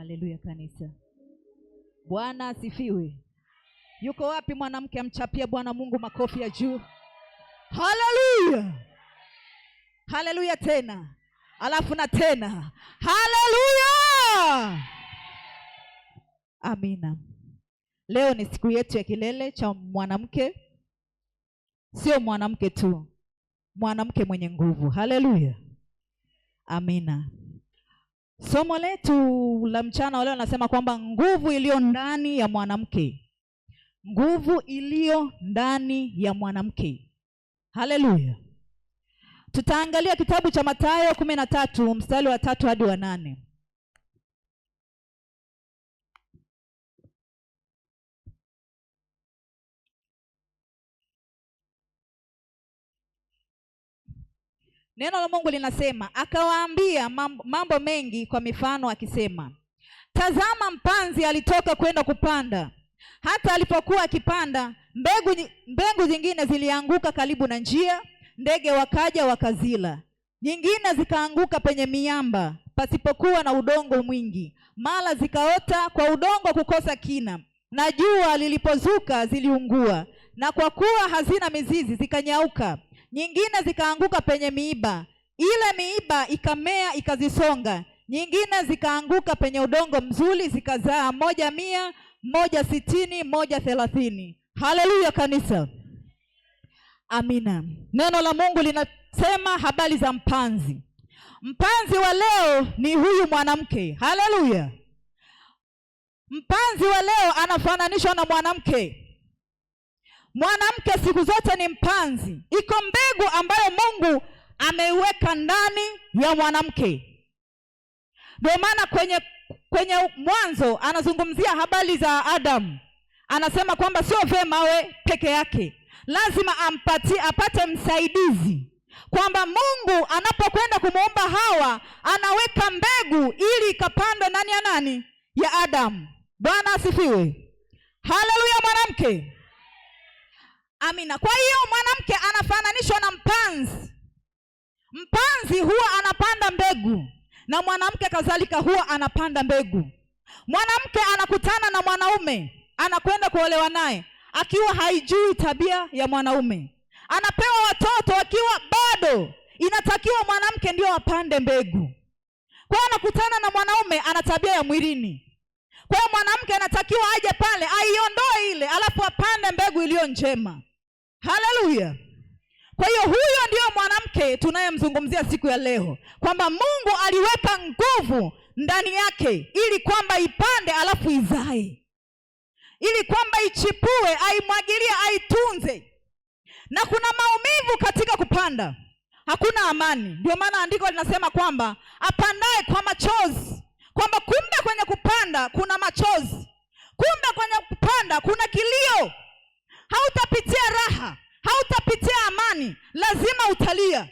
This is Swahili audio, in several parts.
Haleluya kanisa. Bwana asifiwe. Yuko wapi mwanamke amchapia Bwana Mungu makofi ya juu? Haleluya. Haleluya tena. Alafu na tena. Haleluya. Amina. Leo ni siku yetu ya kilele cha mwanamke. Sio mwanamke tu, mwanamke mwenye nguvu. Haleluya. Amina. Somo letu la mchana leo nasema kwamba nguvu iliyo ndani ya mwanamke. Nguvu iliyo ndani ya mwanamke. Haleluya. Tutaangalia kitabu cha Mathayo 13 mstari wa 3 hadi wa 8. Neno la Mungu linasema, akawaambia mambo mengi kwa mifano akisema, tazama mpanzi alitoka kwenda kupanda. Hata alipokuwa akipanda, mbegu zingine zilianguka karibu na njia, ndege wakaja wakazila. Nyingine zikaanguka penye miamba pasipokuwa na udongo mwingi, mara zikaota kwa udongo kukosa kina, na jua lilipozuka ziliungua, na kwa kuwa hazina mizizi zikanyauka. Nyingine zikaanguka penye miiba, ile miiba ikamea ikazisonga. Nyingine zikaanguka penye udongo mzuri, zikazaa 100, 60, 30. Haleluya kanisa. Amina. Neno la Mungu linasema habari za mpanzi. Mpanzi wa leo ni huyu mwanamke. Haleluya. Mpanzi wa leo anafananishwa na mwanamke. Mwanamke siku zote ni mpanzi. Iko mbegu ambayo Mungu ameiweka ndani ya mwanamke. Ndio maana kwenye Mwanzo anazungumzia habari za Adamu. Anasema kwamba sio vema awe peke yake, lazima apate msaidizi. Kwamba Mungu anapokwenda kumuumba Hawa, anaweka mbegu ili ikapandwe ndani ya nani? Ya Adamu. Bwana asifiwe. Haleluya mwanamke. Amina. Kwa hiyo mwanamke anafananishwa na mpanzi. Mpanzi huwa anapanda mbegu, na mwanamke kadhalika huwa anapanda mbegu. Mwanamke anakutana na mwanaume, anakwenda kuolewa naye akiwa haijui tabia ya mwanaume. Anapewa watoto akiwa bado inatakiwa mwanamke ndio apande mbegu. Kwa hiyo anakutana na mwanaume ana tabia ya mwilini. Kwa hiyo mwanamke anatakiwa aje pale aiondoe ile, alafu apande mbegu iliyo njema. Haleluya. Kwa hiyo huyo ndio mwanamke tunayemzungumzia siku ya leo, kwamba Mungu aliweka nguvu ndani yake ili kwamba ipande alafu izae, ili kwamba ichipue, aimwagilie, aitunze. Na kuna maumivu katika kupanda, hakuna amani. Ndio maana andiko linasema kwamba apandaye kwa machozi, kwamba kumbe kwenye kupanda kuna machozi, kumbe kwenye kupanda kuna kilio. Hautapitia raha, hautapitia amani, lazima utalia.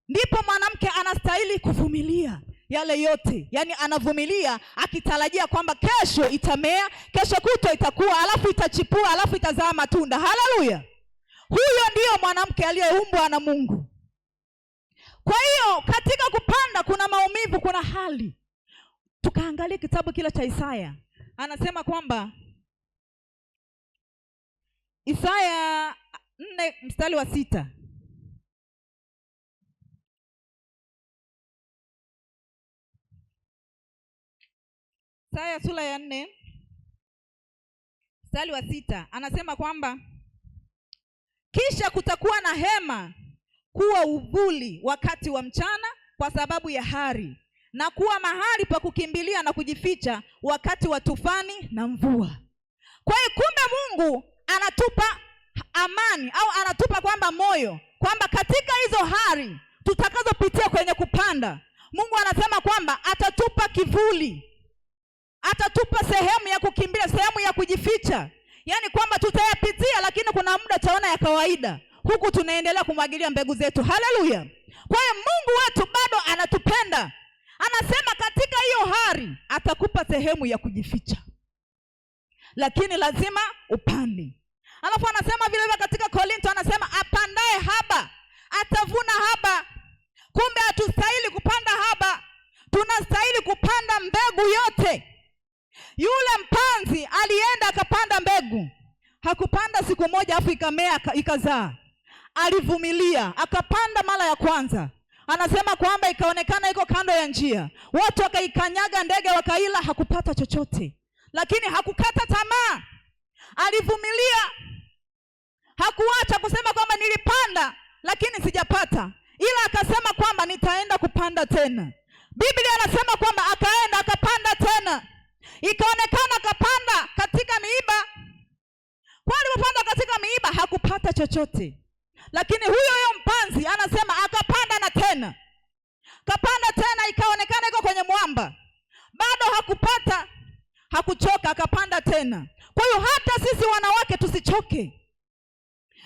Ndipo mwanamke anastahili kuvumilia yale yote. Yaani anavumilia akitarajia kwamba kesho itamea, kesho kutwa itakuwa, alafu itachipua, alafu itazaa matunda. Haleluya. Huyo ndiyo mwanamke aliyeumbwa na Mungu. Kwa hiyo katika kupanda kuna maumivu, kuna hali. Tukaangalia kitabu kile cha Isaya. Anasema kwamba Isaya 4 mstari wa 6. Isaya sura ya 4 mstari wa 6 anasema kwamba kisha kutakuwa na hema kuwa uvuli wakati wa mchana kwa sababu ya hari, na kuwa mahali pa kukimbilia na kujificha wakati wa tufani na mvua. Kwa hiyo kumbe Mungu anatupa amani, au anatupa kwamba moyo, kwamba katika hizo hari tutakazopitia kwenye kupanda, Mungu anasema kwamba atatupa kivuli, atatupa sehemu ya kukimbilia, sehemu ya kujificha. Yaani kwamba tutayapitia, lakini kuna muda taona ya kawaida, huku tunaendelea kumwagilia mbegu zetu. Haleluya. Kwa hiyo Mungu wetu bado anatupenda. Anasema katika hiyo hari atakupa sehemu ya kujificha, lakini lazima upande. Alafu anasema vile vile katika Korinto, anasema apandaye haba atavuna haba. Kumbe hatustahili kupanda haba, tunastahili kupanda mbegu yote. Yule mpanzi alienda akapanda mbegu. Hakupanda siku moja afu ikamea ikazaa. Alivumilia, akapanda mara ya kwanza. Anasema kwamba ikaonekana iko kando ya njia. Watu wakaikanyaga, ndege wakaila, hakupata chochote. Lakini hakukata tamaa. Alivumilia. Hakuacha kusema kwamba nilipanda lakini sijapata. Ila akasema kwamba nitaenda kupanda tena. Biblia anasema kwamba akaenda akapanda tena. Ikaonekana akapanda katika miiba. Kwa alipopanda katika miiba hakupata chochote. Lakini huyo mpanzi anasema akapanda na tena. Kapanda tena, ikaonekana iko kwenye mwamba. Bado hakupata, hakuchoka, akapanda tena. Kwa hiyo hata sisi wanawake tusichoke.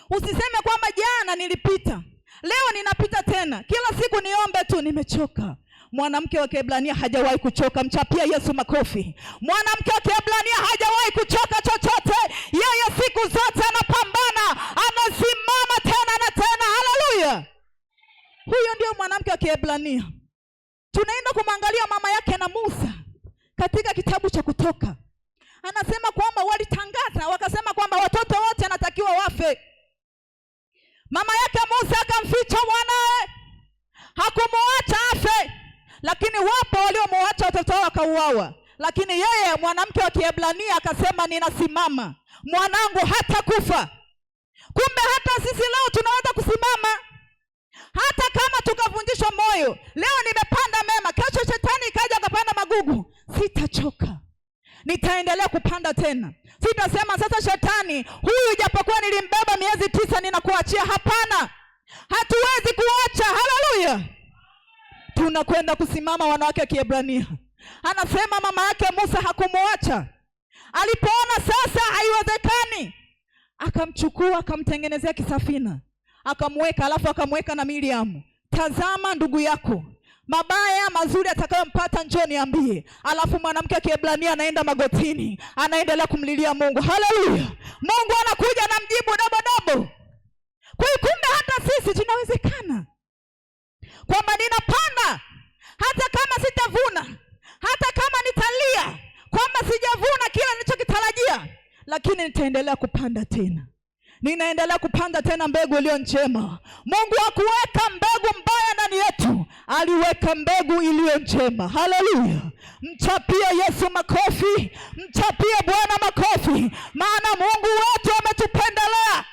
Usiseme kwamba jana nilipita, leo ninapita tena. Kila siku niombe tu, nimechoka. Mwanamke wa Kiebrania hajawahi kuchoka. Mchapia Yesu makofi. Mwanamke wa Kiebrania hajawahi kuchoka chochote. Yeye siku zote anapambana, anasimama tena na tena. Haleluya! Huyo ndio mwanamke wa Kiebrania. Tunaenda kumwangalia mama yake na Musa katika kitabu cha Kutoka. Anasema kwamba walitangaza wakasema kwamba watoto wote anatakiwa wafe. Mama yake Musa akamficha mwanae, hakumuacha afe. Lakini wapo waliomuacha watoto wao wakauawa. Lakini yeye mwanamke wa Kiebrania akasema ninasimama, mwanangu hata kufa. Kumbe hata sisi leo tunaweza kusimama. Hata kama tukavunjishwa moyo, leo nimepanda mema, kesho shetani ikaja akapanda magugu, sitachoka. Nitaendelea kupanda tena. Sitasema sasa shetani huyu japokuwa nilimbeba miezi 9 ninakuachia. Hapana. Hatuwezi kuacha. Haleluya! Tunakwenda kusimama wanawake wa Kiebrania. Anasema mama yake Musa hakumuacha. Alipoona sasa haiwezekani, akamchukua akamtengenezea kisafina. Akamweka, alafu akamweka na Miriam. Tazama ndugu yako, mabaya mazuri atakayompata njoo niambie. Alafu mwanamke wa Kiebrania anaenda magotini, anaendelea kumlilia Mungu. Haleluya! Mungu anakuja na mjibu dobo. Kwa hiyo kumbe hata sisi tunawezekana. Kwamba ninapanda hata kama sitavuna, hata kama nitalia kwamba sijavuna kile nilichokitarajia, lakini nitaendelea kupanda tena. Ninaendelea kupanda tena mbegu iliyo njema. Mungu hakuweka mbegu mbaya ndani yetu, aliweka mbegu iliyo njema. Haleluya! Mchapie Yesu makofi, mchapie Bwana makofi, maana Mungu wetu ametupendelea.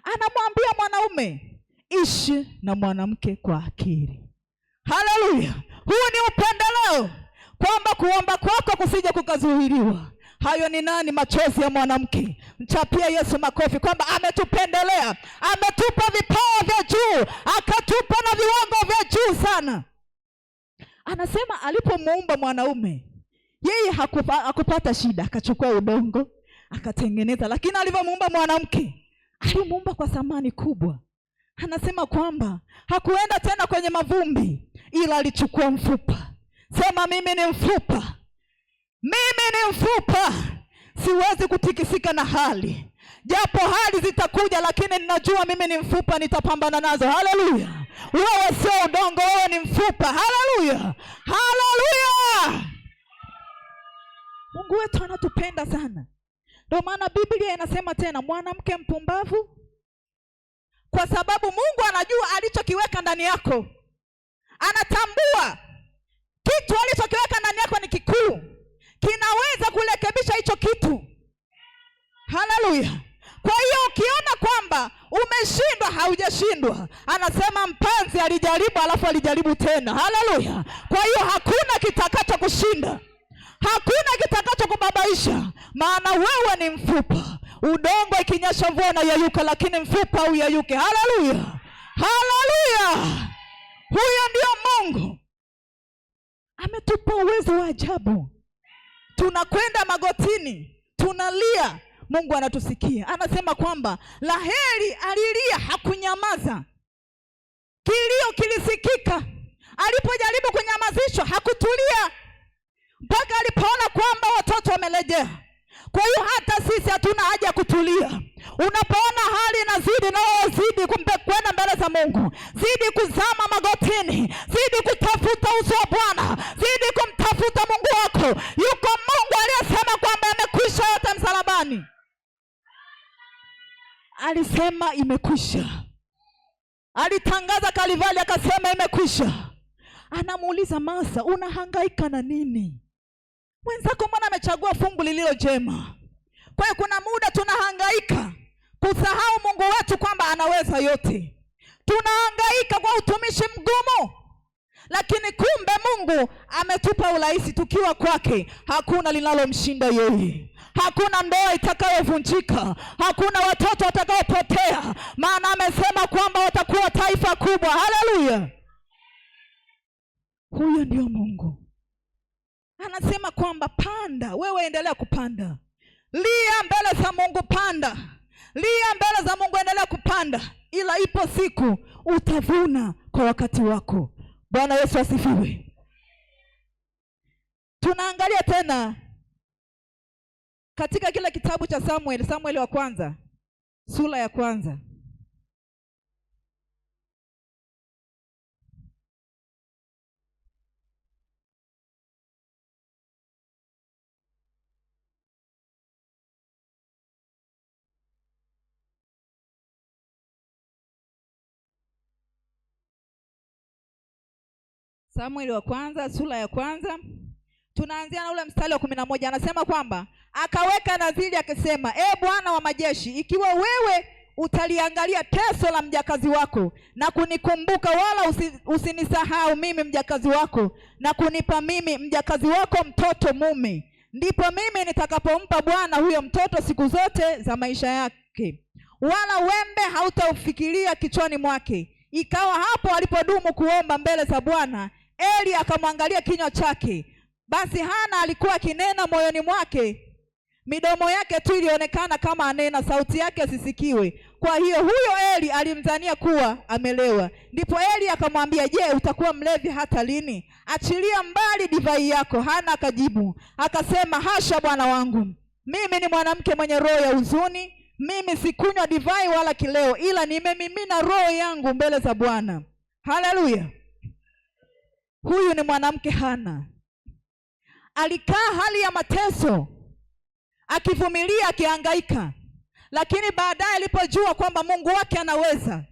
Anamwambia mwanaume, ishi na mwanamke kwa akili. Haleluya! Huu ni upendeleo, kwamba kuomba kwako kusije kukazuiliwa. Hayo ni nani? Machozi ya mwanamke. Mchapia Yesu makofi kwamba ametupendelea, ametupa vipawa vya juu, akatupa na viwango vya juu sana. Anasema alipomuumba mwanaume, yeye hakupata shida, akachukua udongo akatengeneza. Lakini alivyomuumba mwanamke, alimuumba kwa thamani kubwa. Anasema kwamba hakuenda tena kwenye mavumbi, ila alichukua mfupa. Sema mimi ni mfupa. Mimi ni mfupa. Siwezi kutikisika na hali. Japo hali zitakuja, lakini ninajua mimi ni mfupa, nitapambana nazo. Haleluya! Wewe sio udongo, wewe ni mfupa. Haleluya! Haleluya! Mungu wetu anatupenda sana. Ndio maana Biblia inasema tena, mwanamke mpumbavu, kwa sababu Mungu anajua alichokiweka ndani yako. Anatambua kitu alichokiweka ndani yako ni kikuu, kinaweza kurekebisha hicho kitu. Haleluya! Kwa hiyo ukiona kwamba umeshindwa, haujashindwa. Anasema mpanzi alijaribu, alafu alijaribu tena. Haleluya! Kwa hiyo hakuna kitakacho kushinda, hakuna kitakacho kubabaisha, maana wewe ni mfupa. Udongo ikinyesha mvua na yayuka, lakini mfupa huyayuke. Haleluya! Haleluya! Huyo ndio Mungu. Ametupa uwezo wa ajabu. Tunakwenda magotini, tunalia, Mungu anatusikia. Anasema kwamba Raheli alilia, hakunyamaza. Kilio kilisikika. Alipojaribu kunyamazishwa, hakutulia mpaka alipoona kwamba watoto wamerejea. Kwa hiyo hata sisi hatuna haja ya kutulia. Unapoona hali inazidi, na wewe zidi kwenda mbele za Mungu. Zidi kuzama magotini, zidi kutafuta uso wa Bwana. alisema imekwisha. Alitangaza Kalvari akasema imekwisha. Anamuuliza Martha, unahangaika na nini? Mwenzako mbona amechagua fungu lililo jema? Kwa hiyo kuna muda tunahangaika kusahau Mungu wetu kwamba anaweza yote. Tunahangaika kwa utumishi mgumu, lakini kumbe Mungu ametupa urahisi. Tukiwa kwake hakuna linalomshinda yeye. Hakuna ndoa itakayovunjika, hakuna watoto watakaopotea, maana amesema kwamba watakuwa taifa kubwa. Haleluya! Huyo ndio Mungu. Anasema kwamba panda, wewe endelea kupanda. Lia mbele za Mungu, panda. Lia mbele za Mungu, endelea kupanda, ila ipo siku utavuna kwa wakati wako. Bwana Yesu asifiwe. Tunaangalia tena katika kile kitabu cha Samueli wa kwanza, sura ya kwanza. Samueli wa kwanza, sura ya kwanza. Tunaanzia na ule mstari wa 11. Anasema kwamba akaweka nadhiri akisema, Bwana wa majeshi, ikiwa wewe utaliangalia teso la mjakazi wako na kunikumbuka, wala usinisahau mimi mjakazi wako, na kunipa mimi mjakazi wako mtoto mume, ndipo mimi nitakapompa Bwana huyo mtoto siku zote za maisha yake, wala wembe hautaufikiria kichwani mwake. Ikawa hapo alipodumu kuomba mbele za Bwana, Eli akamwangalia kinywa chake. Basi Hana alikuwa akinena moyoni mwake, midomo yake tu ilionekana kama anena, sauti yake sisikiwe. Kwa hiyo huyo Eli alimdhania kuwa amelewa. Ndipo Eli akamwambia, je, utakuwa mlevi hata lini? Achilia mbali divai yako. Hana akajibu akasema, hasha bwana wangu, mimi ni mwanamke mwenye roho ya huzuni. Mimi sikunywa divai wala kileo, ila nimemimina roho yangu mbele za Bwana. Haleluya! Huyu ni mwanamke Hana. Alikaa hali ya mateso, akivumilia, akihangaika, lakini baadaye alipojua kwamba Mungu wake anaweza,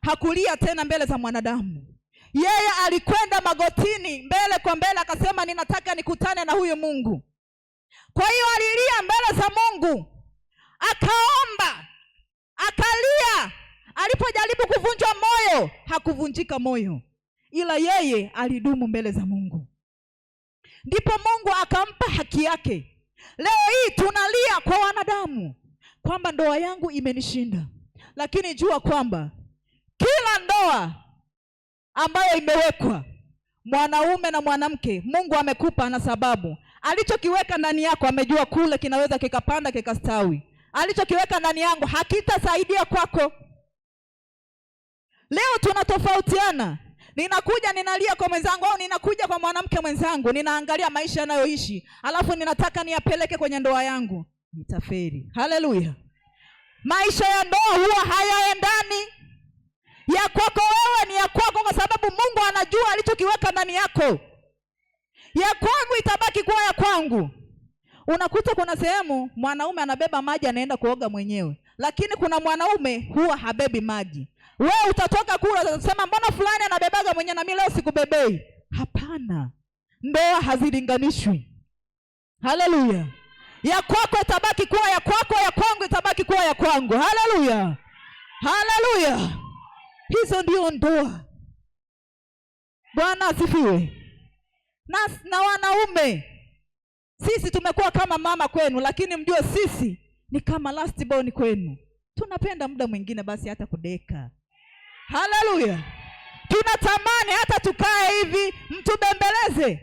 hakulia tena mbele za mwanadamu. Yeye alikwenda magotini, mbele kwa mbele, akasema, ninataka nikutane na huyu Mungu. Kwa hiyo alilia mbele za Mungu, akaomba, akalia. Alipojaribu kuvunjwa moyo, hakuvunjika moyo, ila yeye alidumu mbele za Mungu. Ndipo Mungu akampa haki yake. Leo hii tunalia kwa wanadamu kwamba ndoa yangu imenishinda, lakini jua kwamba kila ndoa ambayo imewekwa, mwanaume na mwanamke, Mungu amekupa na sababu. Alichokiweka ndani yako amejua kule kinaweza kikapanda kikastawi. Alichokiweka ndani yangu hakitasaidia kwako. Leo tunatofautiana. Ninakuja ninalia kwa mwenzangu, au ninakuja kwa mwanamke mwenzangu, ninaangalia maisha yanayoishi, alafu ninataka niyapeleke kwenye ndoa yangu. Nitaferi. Haleluya! Maisha ya ndoa huwa hayaendani. Ya kwako wewe ni ya kwako kwa sababu Mungu anajua alichokiweka ndani yako. Ya kwangu itabaki kuwa ya kwangu. Unakuta kuna sehemu mwanaume anabeba maji anaenda kuoga mwenyewe, lakini kuna mwanaume huwa habebi maji. Wewe utatoka kula utasema, mbona fulani anabebaga mwenyewe na mimi leo sikubebei? Hapana. Ndoa hazilinganishwi. Haleluya! Ya kwako itabaki kuwa ya kwako, ya kwangu itabaki kuwa ya kwangu. Haleluya! Haleluya! Hizo ndio ndoa. Bwana asifiwe. Na wanaume, sisi tumekuwa kama mama kwenu, lakini mjue sisi ni kama last born kwenu. Tunapenda muda mwingine basi hata kudeka. Haleluya! Tunatamani hata tukae hivi mtubembeleze.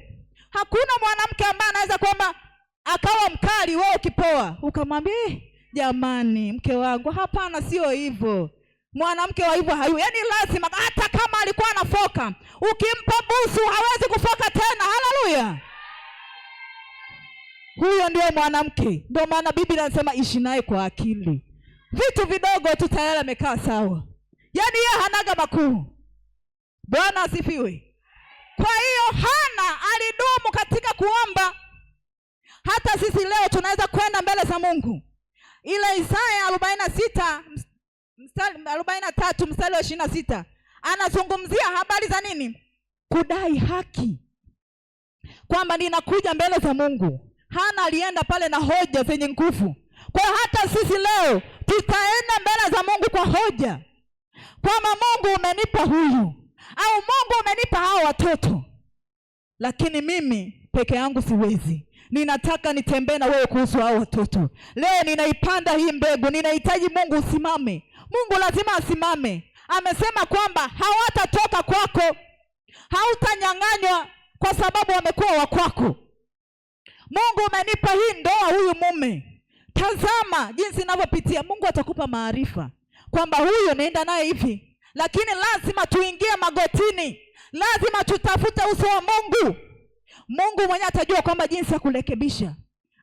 Hakuna mwanamke ambaye anaweza kwamba akawa mkali wewe ukipoa ukamwambia, jamani mke wangu. Hapana, sio hivyo. Mwanamke wa hivyo hayu, yaani lazima hata kama alikuwa anafoka, ukimpa busu hawezi kufoka tena. Haleluya! Huyo ndio mwanamke. Ndio maana Biblia inasema ishi naye kwa akili. Vitu vidogo tu tayari amekaa sawa. Yaani yeye hanaga makuu. Bwana asifiwe. Kwa hiyo Hana alidumu katika kuomba. Hata sisi leo tunaweza kwenda mbele za Mungu. Ile Isaya 46 mstari 43 mstari wa 26 anazungumzia habari za nini? Kudai haki, kwamba ninakuja mbele za Mungu. Hana alienda pale na hoja zenye nguvu. Kwa hata sisi leo tutaenda mbele za Mungu kwa hoja, kwamba Mungu umenipa huyu, au Mungu umenipa hao watoto, lakini mimi peke yangu siwezi. Ninataka nitembee na wewe kuhusu hao watoto. Leo ninaipanda hii mbegu, ninahitaji Mungu usimame. Mungu lazima asimame. Amesema kwamba hawatatoka kwako, hautanyang'anywa kwa sababu wamekuwa wa kwako. Mungu umenipa hii ndoa, huyu mume, tazama jinsi ninavyopitia. Mungu atakupa maarifa kwamba huyu naenda naye hivi, lakini lazima tuingie magotini, lazima tutafute uso wa Mungu. Mungu mwenyewe atajua kwamba jinsi ya kurekebisha,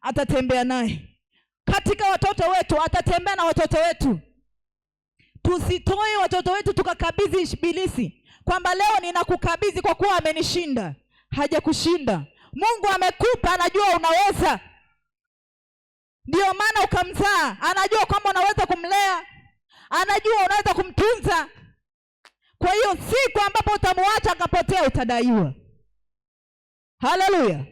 atatembea naye katika watoto wetu, atatembea na watoto wetu. Tusitoe watoto wetu tukakabidhi ibilisi, kwamba leo ninakukabidhi kwa kuwa amenishinda. Hajakushinda. Mungu amekupa, anajua unaweza, ndio maana ukamzaa. Anajua kwamba unaweza kumlea, anajua unaweza kumtunza. Kwa hiyo siku ambapo utamwacha akapotea, utadaiwa. Haleluya.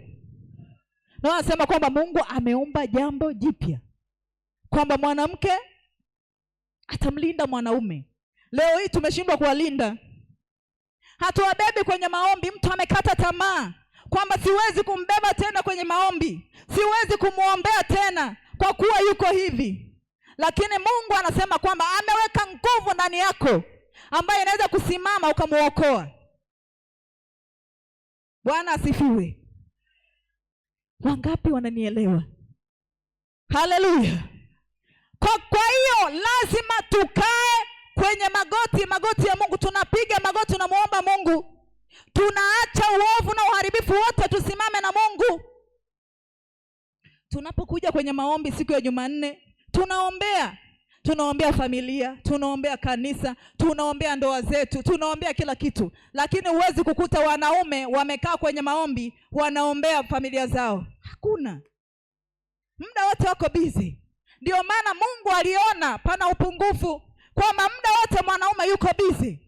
Na anasema kwamba Mungu ameumba jambo jipya, kwamba mwanamke atamlinda mwanaume. Leo hii tumeshindwa kuwalinda. Hatuwabebi kwenye maombi. Mtu amekata tamaa kwamba siwezi kumbeba tena kwenye maombi, siwezi kumuombea tena kwa kuwa yuko hivi. Lakini Mungu anasema kwamba ameweka nguvu ndani yako ambaye inaweza kusimama ukamuokoa. Bwana asifiwe. Wangapi wananielewa? Haleluya. Kwa hiyo lazima tukae kwenye magoti ya Mungu. Tunapiga magoti, tunamuomba Mungu. Tunaacha uovu na uharibifu wote, tusimame na Mungu. Tunapokuja kwenye maombi siku ya Jumanne, tunaombea familia, tunaombea kanisa, tunaombea ndoa zetu, tunaombea kila kitu. Lakini huwezi kukuta wanaume wamekaa kwenye maombi wanaombea familia zao. Hakuna. Muda wote wako busy. Ndio maana Mungu aliona pana upungufu, kwamba muda wote mwanaume yuko busy,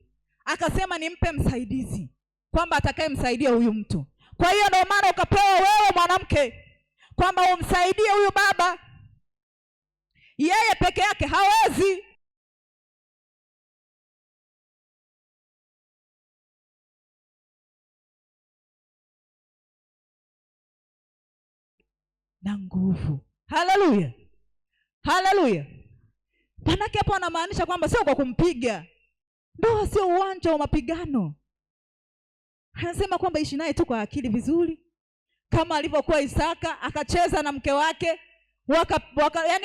akasema nimpe msaidizi, kwamba atakayemsaidia huyu mtu. Kwa hiyo ndio maana ukapewa wewe mwanamke, kwamba umsaidie huyu baba. Yeye peke yake hawezi. Na nguvu. Haleluya. Haleluya. Manake hapo anamaanisha kwamba sio kwa kumpiga. Ndoa sio uwanja wa mapigano. Anasema kwamba ishi naye tu kwa akili vizuri, kama alivyokuwa Isaka akacheza na mke wake,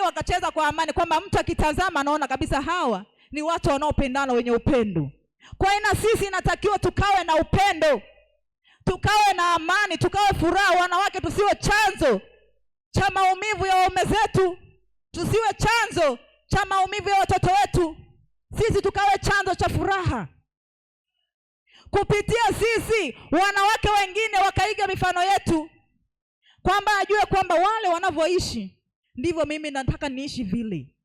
wakacheza kwa amani, kwamba mtu akitazama anaona kabisa hawa ni watu wanaopendana, wenye upendo. Kwa hiyo na sisi inatakiwa tukawe na upendo, tukawe na amani, tukawe furaha. Wanawake tusiwe chanzo cha maumivu ya waume zetu, tusiwe chanzo cha maumivu ya watoto wetu. Sisi tukawe chanzo cha furaha. Kupitia sisi wanawake wengine wakaiga mifano yetu, kwamba ajue kwamba wale wanavyoishi ndivyo mimi nataka niishi vile.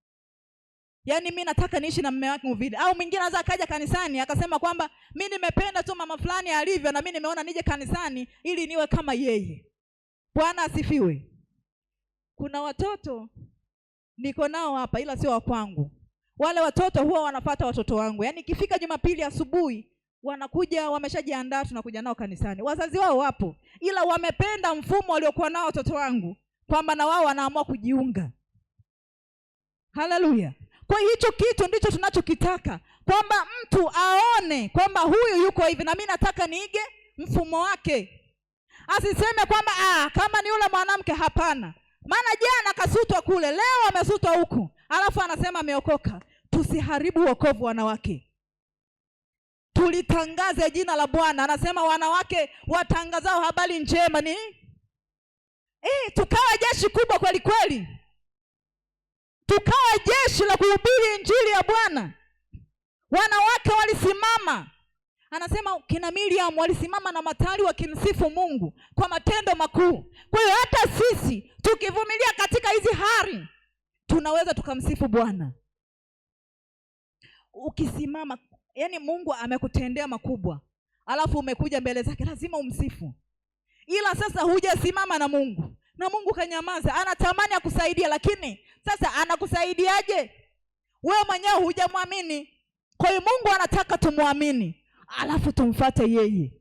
Yaani mimi nataka niishi na mume wake vile. Au mwingine anaweza akaja kanisani akasema kwamba mimi nimependa tu mama fulani alivyo, na mimi nimeona nije kanisani ili niwe kama yeye. Bwana asifiwe. Kuna watoto niko nao hapa ila sio wa kwangu. Wale watoto huwa wanafuata watoto wangu. Yaani ikifika Jumapili asubuhi wanakuja wameshajiandaa, tunakuja nao kanisani. Wazazi wao wapo, ila wamependa mfumo waliokuwa nao watoto wangu, kwamba na wao wanaamua kujiunga. Haleluya. Kwa hicho kitu ndicho tunachokitaka, kwamba mtu aone kwamba huyu yuko hivi na mimi nataka niige mfumo wake. Asiseme kwamba kama ni yule mwanamke. Hapana. Maana jana kasutwa kule, leo amesutwa huku, alafu anasema ameokoka. Tusiharibu wokovu wanawake. Tulitangaze jina la Bwana. Anasema wanawake watangazao habari njema ni tukawa jeshi kubwa kweli kweli. Tukawa jeshi la kuhubiri injili ya Bwana. Wanawake walisimama. Anasema kina Miriam walisimama na matari wakimsifu Mungu kwa matendo makuu. Kwa hiyo hata sisi tukivumilia katika hizi hali tunaweza tukamsifu Bwana. ukisimama, yani Mungu amekutendea makubwa, alafu umekuja mbele zake, lazima umsifu. Ila sasa hujasimama na Mungu, na Mungu kanyamaza. Anatamani akusaidia, lakini sasa anakusaidiaje? Wewe mwenyewe hujamwamini. Kwa hiyo Mungu anataka tumwamini, alafu tumfuate yeye.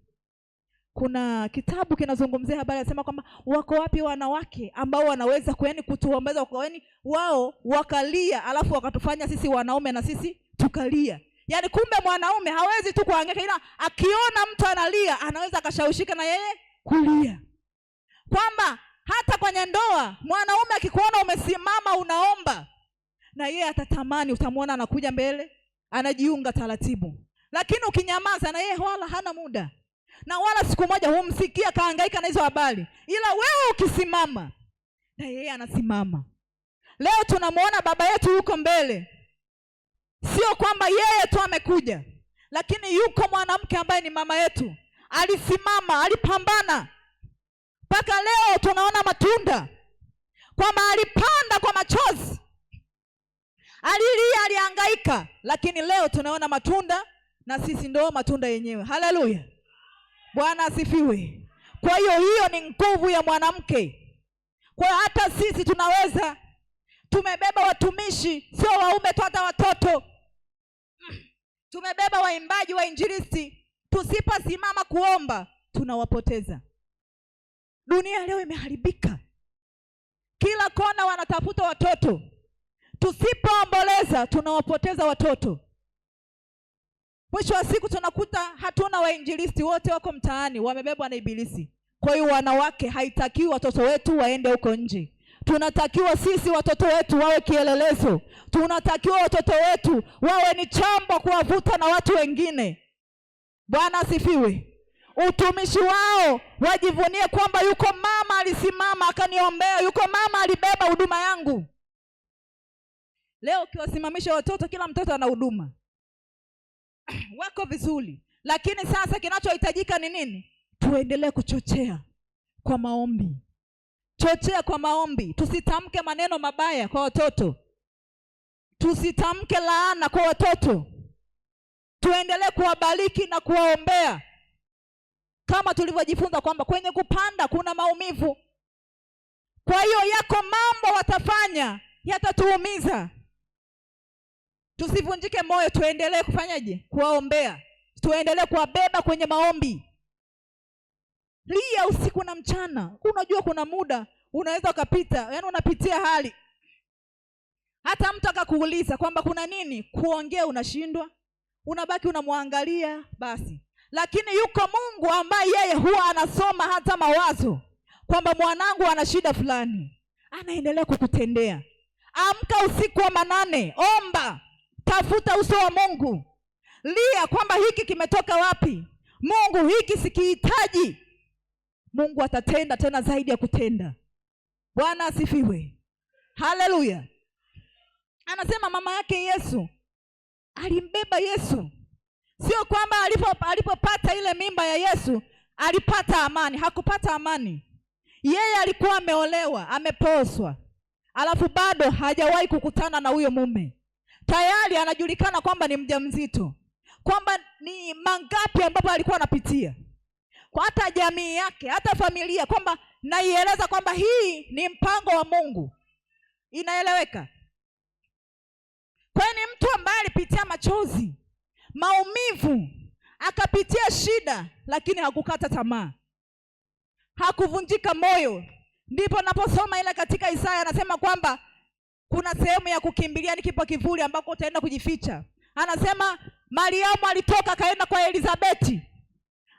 Kuna kitabu kinazungumzia habari, anasema kwamba wako wapi wanawake ambao wanaweza kutuombeza kwa wao wakalia, alafu wakatufanya sisi wanaume na sisi tukalia. Yaani kumbe mwanaume hawezi tu kuhangaika, ila akiona mtu analia anaweza akashawishika na yeye kulia. Kwamba hata kwenye ndoa mwanaume akikuona umesimama unaomba, na yeye atatamani, utamwona anakuja mbele, anajiunga taratibu. Lakini ukinyamaza, na yeye wala hana muda, na wala siku moja humsikia kahangaika na hizo habari. Ila wewe ukisimama, na yeye anasimama. Leo tunamwona baba yetu yuko mbele. Sio kwamba yeye tu amekuja, lakini yuko mwanamke ambaye ni mama yetu, alisimama, alipambana. Mpaka leo tunaona matunda, kwamba alipanda kwa machozi, alilia, alihangaika, lakini leo tunaona matunda, na sisi ndio matunda yenyewe. Haleluya, Bwana asifiwe. Kwa hiyo ni nguvu ya mwanamke. Kwa hata sisi tunaweza, tumebeba watumishi, sio waume tu, hata watoto. Tumebeba waimbaji, wainjilisti. Tusiposimama kuomba, tunawapoteza. Dunia leo imeharibika, kila kona wanatafuta watoto. Tusipoomboleza, tunawapoteza watoto. Mwisho wa siku tunakuta hatuna wainjilisti, wote wako mtaani, wamebebwa na ibilisi. Kwa hiyo wanawake, haitakiwi watoto wetu waende huko nje. Tunatakiwa sisi watoto wetu wawe kielelezo. Tunatakiwa watoto wetu wawe ni chambo kuwavuta na watu wengine. Bwana asifiwe. Utumishi wao wajivunie kwamba yuko mama alisimama akaniombea, yuko mama alibeba huduma yangu. Leo ukiwasimamisha watoto, kila mtoto ana huduma. Wako vizuri, lakini sasa kinachohitajika ni nini? Tuendelee kuchochea kwa maombi. Chochea kwa maombi. Tusitamke maneno mabaya kwa watoto. Tusitamke laana kwa watoto. Tuendelee kuwabariki na kuwaombea. Kama tulivyojifunza kwamba kwenye kupanda kuna maumivu. Kwa hiyo yako mambo watafanya yatatuumiza. Tusivunjike moyo, tuendelee kufanyaje? Kuwaombea. Tuendelee kuwabeba kwenye maombi. Lia usiku na mchana. Unajua kuna muda unaweza ukapita, yaani unapitia hali, hata mtu akakuuliza kwamba kuna nini, kuongea unashindwa, unabaki unamwangalia basi. Lakini yuko Mungu ambaye yeye huwa anasoma hata mawazo, kwamba mwanangu ana shida fulani, anaendelea kukutendea. Amka usiku wa manane, omba, tafuta uso wa Mungu. Lia kwamba hiki kimetoka wapi? Mungu, hiki sikihitaji. Mungu atatenda tena zaidi ya kutenda. Bwana asifiwe. Haleluya. Anasema mama yake Yesu alimbeba Yesu. Sio kwamba alipopata ile mimba ya Yesu alipata amani. Hakupata amani. Yeye alikuwa ameolewa, ameposwa, alafu bado hajawahi kukutana na huyo mume. Tayari anajulikana kwamba ni mjamzito, kwamba ni mangapi ambapo alikuwa anapitia, kwa hata jamii yake, hata familia, kwamba naieleza kwamba hii ni mpango wa Mungu. Inaeleweka. Kwa ni mtu ambaye alipitia machozi, maumivu, akapitia shida, lakini hakukata tamaa, hakuvunjika moyo. Ndipo naposoma ile katika Isaya, anasema kwamba kuna sehemu ya kukimbilia, ni kipo kivuli ambako utaenda kujificha. Anasema Mariamu alitoka kaenda kwa Elizabeti.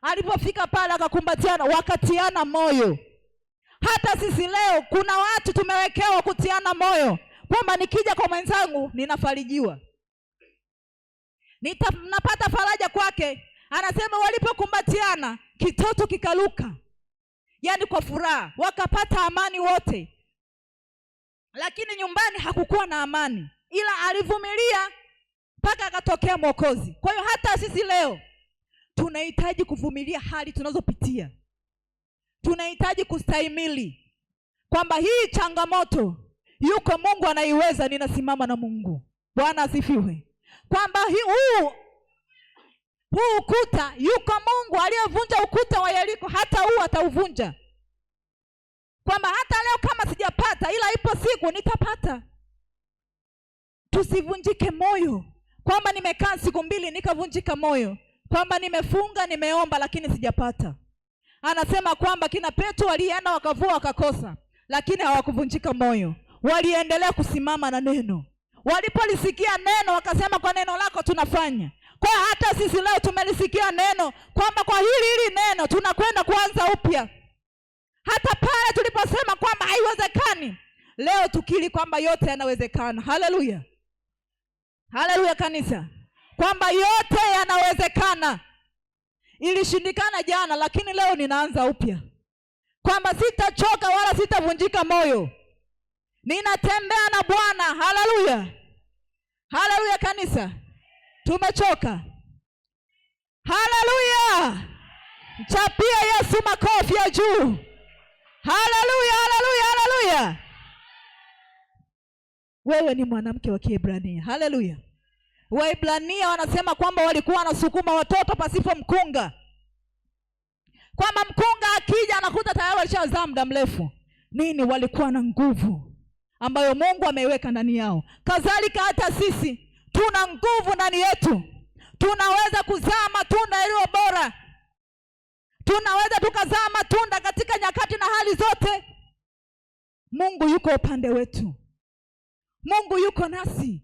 Alipofika pale akakumbatiana, wakatiana moyo. Hata sisi leo kuna watu tumewekewa kutiana moyo, kwamba nikija kwa mwenzangu ninafarijiwa, napata faraja kwake. Anasema walipokumbatiana kitoto kikaluka, yaani kwa furaha, wakapata amani wote. Lakini nyumbani hakukuwa na amani, ila alivumilia mpaka akatokea Mwokozi. Kwa hiyo hata sisi leo tunahitaji kuvumilia hali tunazopitia. Tunahitaji kustahimili kwamba hii changamoto yuko Mungu anaiweza, ninasimama na Mungu. Bwana asifiwe. kwamba huu ukuta, yuko Mungu aliyevunja ukuta wa Yeriko, hata huu atauvunja. Kwamba hata leo kama sijapata, ila ipo siku nitapata. Tusivunjike moyo kwamba nimekaa siku 2 nikavunjika moyo, kwamba nimefunga, nimeomba lakini sijapata. Anasema kwamba kina Petro walienda wakavua wakakosa, lakini hawakuvunjika moyo. Waliendelea kusimama na neno. Walipolisikia neno wakasema, kwa neno lako tunafanya. Kwa hata sisi leo tumelisikia neno kwamba kwa hili neno tunakwenda kuanza upya. Hata pale tuliposema kwamba haiwezekani, leo tukiri kwamba yote yanawezekana. Haleluya. Haleluya kanisa. Kwamba yote yanawezekana. Ilishindikana jana, lakini leo ninaanza upya. Kwamba sitachoka wala sitavunjika moyo. Ninatembea na Bwana. Haleluya. Haleluya kanisa. Tumechoka. Haleluya. Mchapie Yesu makofi ya juu. Haleluya, haleluya, haleluya. Wewe ni mwanamke wa Kiebrania. Haleluya. Waebrania wanasema kwamba walikuwa wanasukuma watoto pasipo mkunga. Kwamba mkunga akija anakuta tayari walishazaa muda mrefu. Nini? Walikuwa na nguvu ambayo Mungu ameiweka ndani yao. Kadhalika hata sisi tuna nguvu ndani yetu. Tunaweza kuzaa matunda yaliyo bora. Tunaweza tukazaa matunda katika nyakati na hali zote. Mungu yuko upande wetu. Mungu yuko nasi.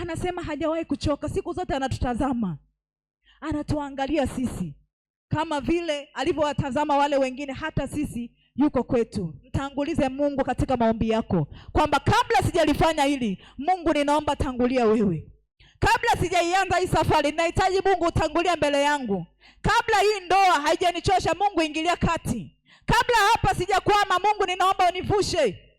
Anasema hajawahi kuchoka, siku zote anatutazama. Anatuangalia sisi kama vile alivyowatazama wale wengine, hata sisi yuko kwetu. Mtangulize Mungu katika maombi yako, kwamba kabla sijalifanya hili, Mungu ninaomba tangulia wewe. Kabla sijaianza hii safari, ninahitaji Mungu utangulia mbele yangu. Kabla hii ndoa haijanichosha, Mungu ingilia kati. Kabla hapa sijakwama, Mungu ninaomba univushe.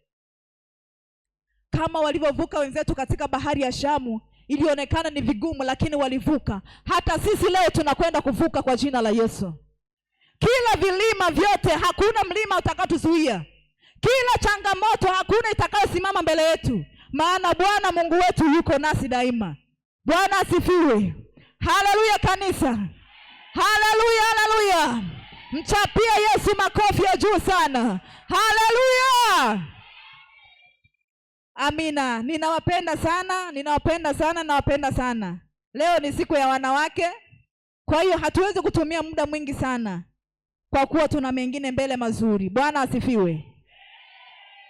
Kama walivyovuka wenzetu katika bahari ya Shamu, ilionekana ni vigumu lakini walivuka. Hata sisi leo tunakwenda kuvuka kwa jina la Yesu. Kila vilima vyote, hakuna mlima utakatuzuia. Kila changamoto, hakuna itakayosimama mbele yetu, maana Bwana Mungu wetu yuko nasi daima. Bwana asifiwe. Haleluya kanisa. Haleluya, haleluya. Mchapie Yesu makofi ya juu sana. Haleluya. Amina. Ninawapenda sana, ninawapenda sana, ninawapenda sana. Leo ni siku ya wanawake. Kwa hiyo hatuwezi kutumia muda mwingi sana, kwa kuwa tuna mengine mbele mazuri. Bwana asifiwe.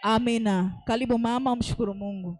Amina. Karibu mama, umshukuru Mungu.